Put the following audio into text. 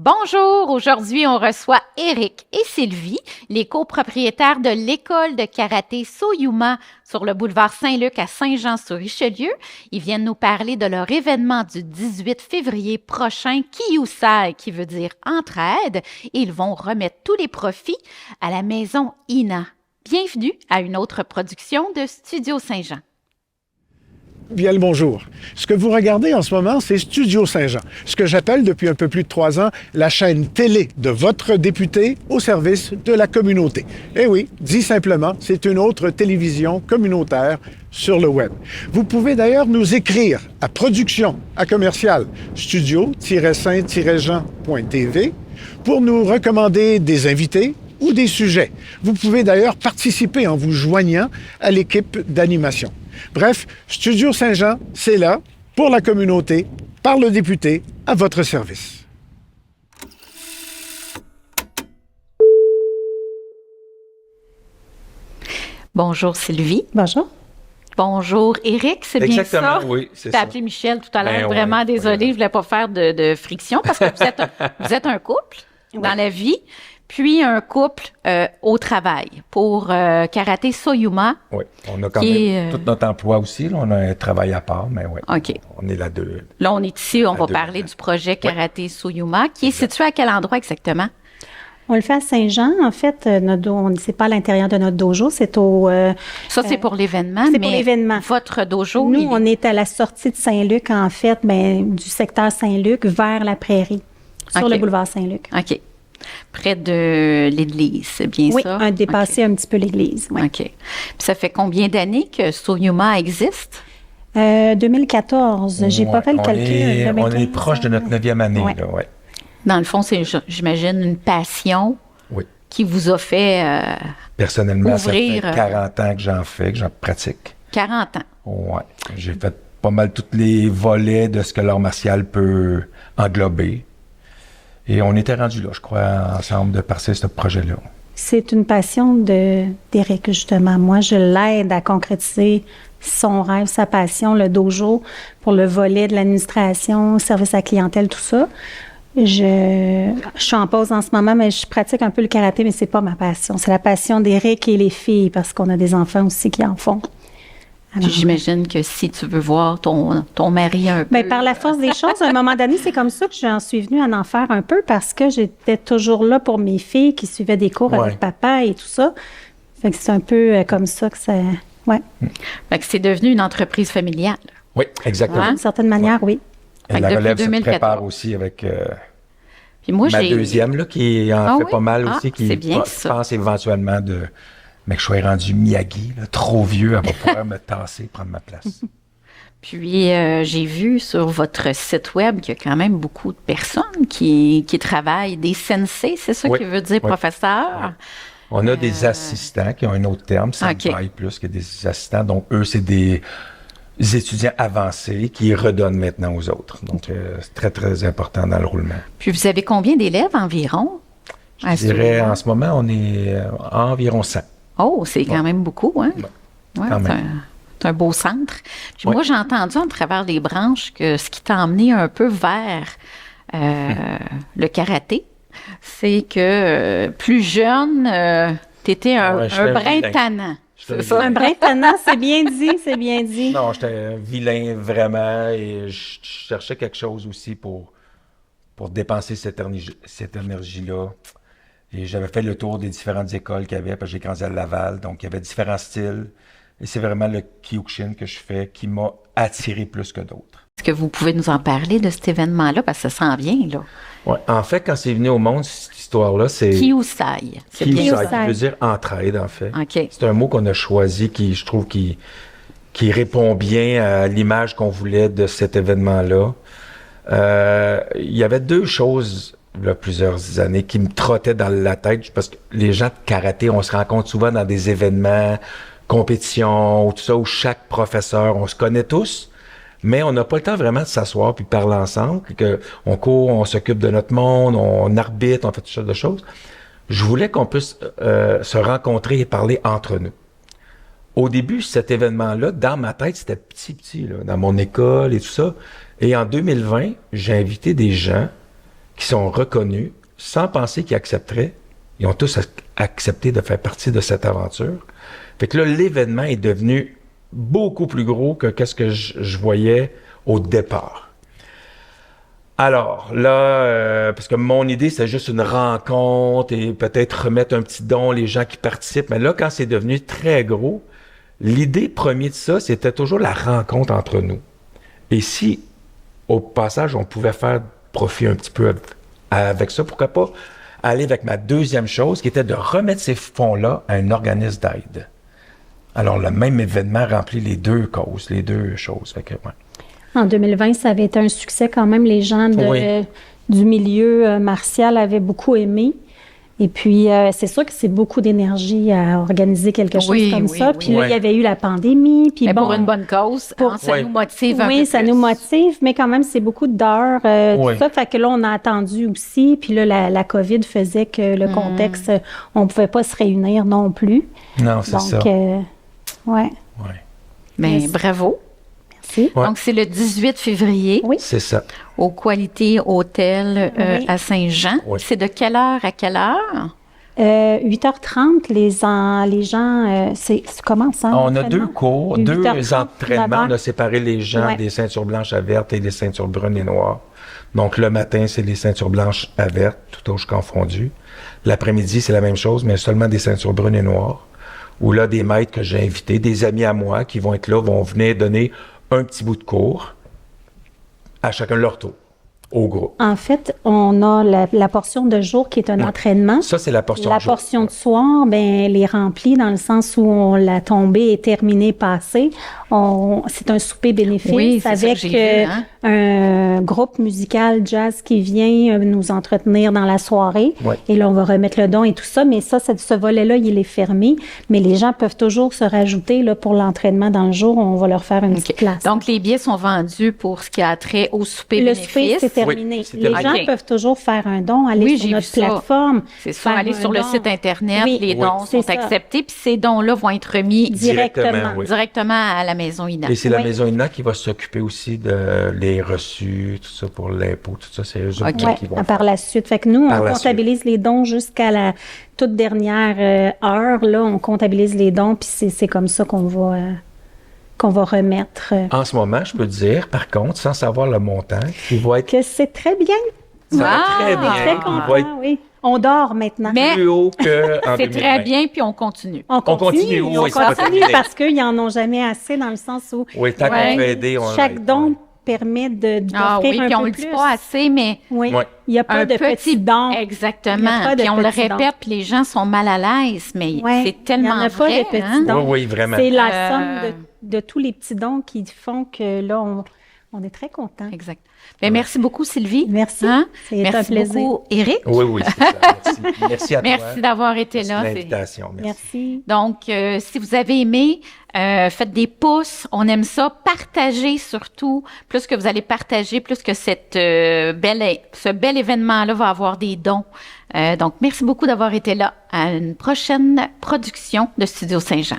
Bonjour, aujourd'hui on reçoit Éric et Sylvie, les copropriétaires de l'école de karaté Soyuma sur le boulevard Saint-Luc à Saint-Jean-sur-Richelieu. Ils viennent nous parler de leur événement du 18 février prochain, Kiyusai, qui veut dire entraide, et ils vont remettre tous les profits à la maison Ina. Bienvenue à une autre production de Studio Saint-Jean. Bien le bonjour. Ce que vous regardez en ce moment, c'est Studio Saint-Jean, ce que j'appelle depuis un peu plus de 3 ans la chaîne télé de votre député au service de la communauté. Eh oui, dit simplement, c'est une autre télévision communautaire sur le web. Vous pouvez d'ailleurs nous écrire à production@commercial studio-saint-jean.tv pour nous recommander des invités ou des sujets. Vous pouvez d'ailleurs participer en vous joignant à l'équipe d'animation. Bref, Studio Saint-Jean, c'est là, pour la communauté, par le député, à votre service. Bonjour Sylvie. Bonjour. Bonjour Éric, c'est bien ça? Exactement, oui, c'est ça. T'as appelé Michel tout à l'heure. Ben Vraiment ouais, désolée, ouais. je voulais pas faire de friction parce que vous êtes un couple dans la vie, puis un couple au travail pour Karaté Soyuma. Oui, on a quand Qui même est, tout notre emploi aussi. Là, on a un travail à part, mais oui. OK. On est là deux. Là, on est ici, on va deux. parler du projet Karaté Soyuma, qui est situé à quel endroit exactement? On le fait à Saint-Jean. En fait, c'est pas à l'intérieur de notre dojo, c'est au... Ça, c'est pour l'événement, c'est mais pour l'événement. votre dojo, Nous, il est- on est à la sortie de Saint-Luc, en fait, du secteur Saint-Luc vers la prairie, sur OK. le boulevard Saint-Luc. OK. Près de l'église, c'est bien Oui, ça? dépasser un petit peu l'église. Oui. OK. Puis ça fait combien d'années que Soyuma existe? 2014, j'ai pas fait le calcul. On est proche de notre 9e année. Ouais. Là, ouais. Dans le fond, c'est, j'imagine, une passion Oui. qui vous a fait Personnellement, Ouvrir, ça fait 40 ans que j'en fais, que j'en pratique. 40 ans. Ouais. J'ai fait pas mal tous les volets de ce que l'art martial peut englober. Et on était rendu là, je crois, ensemble, de passer ce projet-là. C'est une passion d'Éric, justement. Moi, je l'aide à concrétiser son rêve, sa passion, le dojo, pour le volet de l'administration, service à clientèle, tout ça. Je suis en pause en ce moment, mais je pratique un peu le karaté, mais c'est pas ma passion. C'est la passion d'Éric et les filles, parce qu'on a des enfants aussi qui en font. Puis Alors, j'imagine que si tu veux voir ton mari un peu... ben, par la force des choses, à un moment donné, c'est comme ça que j'en suis venue à en faire un peu parce que j'étais toujours là pour mes filles qui suivaient des cours Ouais. avec papa et tout ça. Fait que c'est un peu comme ça que ça... Ouais. Fait que c'est devenu une entreprise familiale. Oui, exactement. Hein? D'une certaine manière, oui. Et Fait que la depuis relève se 2014. prépare aussi avec Puis moi, ma j'ai... deuxième, là, qui en Ah fait oui? pas mal Ah, aussi, qui c'est bien ça. pense éventuellement de... Mais que je sois rendu Miyagi, là, trop vieux, elle va pouvoir me tasser, prendre ma place. Puis j'ai vu sur votre site web qu'il y a quand même beaucoup de personnes qui travaillent, des sensei, c'est ça Oui, qui veut dire oui. professeur? On a des assistants qui ont un autre terme, ça OK. me plus que des assistants. Donc, eux, c'est des étudiants avancés qui redonnent maintenant aux autres. Donc, c'est très, très important dans le roulement. Puis vous avez combien d'élèves environ? Je dirais, en ce moment, on est à environ 100. Oh, c'est quand même beaucoup, hein? Ouais, quand c'est même. c'est un beau centre. Puis Oui. moi, j'ai entendu à travers les branches que ce qui t'a emmené un peu vers le karaté, c'est que plus jeune, t'étais un Ouais, j'étais un brin vilain. tannant. J'étais un C'est ça? Un brin tannant, c'est bien dit, c'est bien dit. Non, j'étais vilain, vraiment, et je cherchais quelque chose aussi pour dépenser cette énergie-là. Et j'avais fait le tour des différentes écoles qu'il y avait, parce que j'ai grandi à Laval, donc il y avait différents styles. Et c'est vraiment le Kyokushin que je fais qui m'a attiré plus que d'autres. Est-ce que vous pouvez nous en parler de cet événement-là? Parce que ça s'en vient, là. Ouais. En fait, quand c'est venu au monde, cette histoire-là, c'est... Kiyusai. C'est bien Kiyusai, ça. qui veut dire entraide, en fait. OK. C'est un mot qu'on a choisi qui, je trouve, qui répond bien à l'image qu'on voulait de cet événement-là. Il y avait deux choses, il y a plusieurs années, qui me trottaient dans la tête, parce que les gens de karaté, on se rencontre souvent dans des événements, compétitions, ou tout ça, où chaque professeur, on se connaît tous, mais on n'a pas le temps vraiment de s'asseoir puis de parler ensemble, puis que on court, on s'occupe de notre monde, on arbitre, on fait toutes sortes de choses. Je voulais qu'on puisse se rencontrer et parler entre nous. Au début, cet événement-là, dans ma tête, c'était petit, là, dans mon école et tout ça. Et en 2020, j'ai invité des gens qui sont reconnus, sans penser qu'ils accepteraient. Ils ont tous accepté de faire partie de cette aventure. Fait que là, l'événement est devenu beaucoup plus gros que qu'est-ce que je voyais au départ. Alors, là, parce que mon idée, c'est juste une rencontre et peut-être remettre un petit don, les gens qui participent. Mais là, quand c'est devenu très gros, l'idée première de ça, c'était toujours la rencontre entre nous. Et si, au passage, on pouvait faire profit un petit peu avec ça, pourquoi pas aller avec ma deuxième chose, qui était de remettre ces fonds-là à un organisme d'aide. Alors, le même événement remplit les deux causes, les deux choses. Fait que, ouais. En 2020, ça avait été un succès quand même. Les gens du milieu martial avaient beaucoup aimé. Et puis, c'est sûr que c'est beaucoup d'énergie à organiser quelque chose comme ça. Puis là, il y avait eu la pandémie. Puis mais pour une bonne cause, ça nous motive un peu plus. Oui, ça nous motive, mais quand même, c'est beaucoup d'heures, tout ça. Fait que là, on a attendu aussi. Puis là, la COVID faisait que le contexte, on ne pouvait pas se réunir non plus. Non, c'est ça. Donc, ouais. Mais bravo. Merci. Donc, c'est le 18 février. Oui. C'est ça. Au Quality Hotel à Saint-Jean. Oui. C'est de quelle heure à quelle heure? 8h30, les gens, c'est comment ça? On a deux cours, 2 entraînements. On a séparé les gens Ouais. des ceintures blanches à vertes et des ceintures brunes et noires. Donc, le matin, c'est les ceintures blanches à vertes, tout âge confondu. L'après-midi, c'est la même chose, mais seulement des ceintures brunes et noires. Où là, des maîtres que j'ai invités, des amis à moi qui vont être là, vont venir donner un petit bout de cours à chacun leur tour, au groupe. En fait, on a la portion de jour qui est un entraînement. Ça, c'est la portion La de jour. portion de soir, ben, elle est remplie dans le sens où la tombée est terminée, passée. C'est un souper bénéfice avec un groupe musical jazz qui vient nous entretenir dans la soirée. Ouais. Et là, on va remettre le don et tout ça. Mais ça, ce volet-là, il est fermé. Mais les gens peuvent toujours se rajouter là, pour l'entraînement dans le jour. On va leur faire une petite place. Donc, les billets sont vendus pour ce qui a trait au souper le bénéfice. souper, c'est terminé. Oui, les gens peuvent toujours faire un don, aller sur notre plateforme. C'est ça, aller sur le site Internet. Oui. Les dons sont acceptés. Puis ces dons-là vont être remis directement à la Maison INA. Et c'est la Maison INA qui va s'occuper aussi de les reçus, tout ça pour l'impôt, tout ça. C'est eux qui vont par la suite. Fait que nous, on comptabilise les dons jusqu'à la toute dernière heure. Là, on comptabilise les dons, puis c'est comme ça qu'on va remettre. En ce moment, je peux dire, par contre, sans savoir le montant, il va être... Que c'est très bien. Ça va très bien. Très content, oui. On dort maintenant. Mais plus haut qu'en 2020. C'est très bien, puis on continue. On continue parce qu'ils n'en ont jamais assez dans le sens où oui, tant qu'on peut aider, chaque don permet d'offrir un peu plus. Puis on le dit pas assez, mais il n'y a pas de petits dons. Exactement. Puis on le répète, puis les gens sont mal à l'aise, mais c'est tellement vrai. Il n'y en a pas de petits dons. Oui, vraiment. C'est la somme de tous les petits dons qui font que là, on est très contents. Exact. Bien, merci beaucoup, Sylvie. Merci. C'est un plaisir. Merci beaucoup, Éric. Oui, c'est ça. Merci. Merci à toi. Merci d'avoir été là. Merci de l'invitation. Merci. Donc, si vous avez aimé, faites des pouces. On aime ça. Partagez surtout. Plus que vous allez partager, plus que ce bel événement-là va avoir des dons. Donc, merci beaucoup d'avoir été là. À une prochaine production de Studio Saint-Jean.